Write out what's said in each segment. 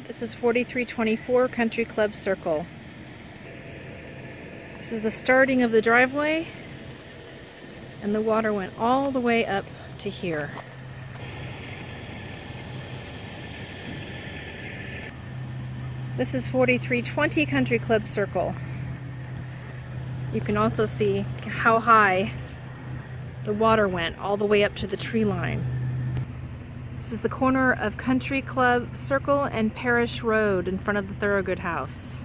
This is 4324 Country Club Circle. This is the starting of the driveway, and the water went all the way up to here. This is 4320 Country Club Circle. You can also see how high the water went all the way up to the tree line. This is the corner of Country Club Circle and Parish Road in front of the Thorogood House.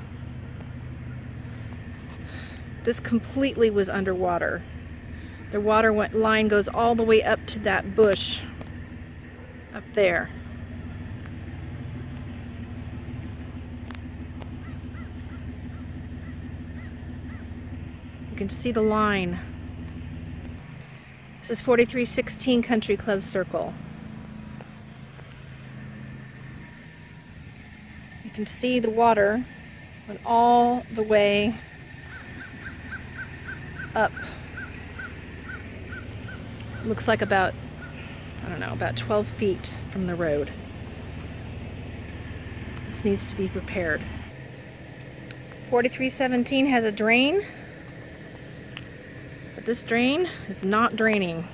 This completely was underwater. The water line goes all the way up to that bush up there. You can see the line. This is 4316 Country Club Circle. You can see the water went all the way up. Looks like about, I don't know, about 12 feet from the road. This needs to be repaired. 4317 has a drain, but this drain is not draining.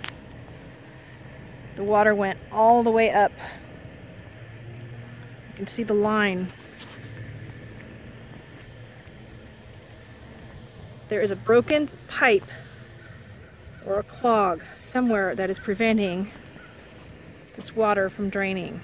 The water went all the way up. You can see the line. There is a broken pipe or a clog somewhere that is preventing this water from draining.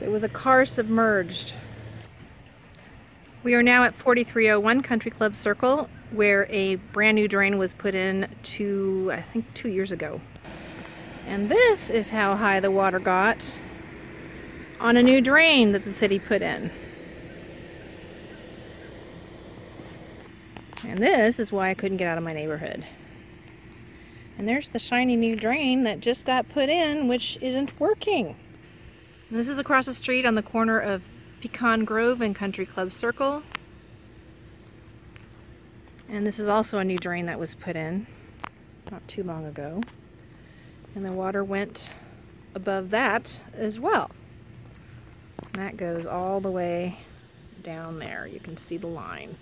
There was a car submerged. We are now at 4301 Country Club Circle, where a brand new drain was put in I think 2 years ago. And this is how high the water got on a new drain that the city put in. And this is why I couldn't get out of my neighborhood. And there's the shiny new drain that just got put in, which isn't working. And this is across the street on the corner of Pecan Grove and Country Club Circle. And this is also a new drain that was put in not too long ago. And the water went above that as well. And that goes all the way down there. You can see the line.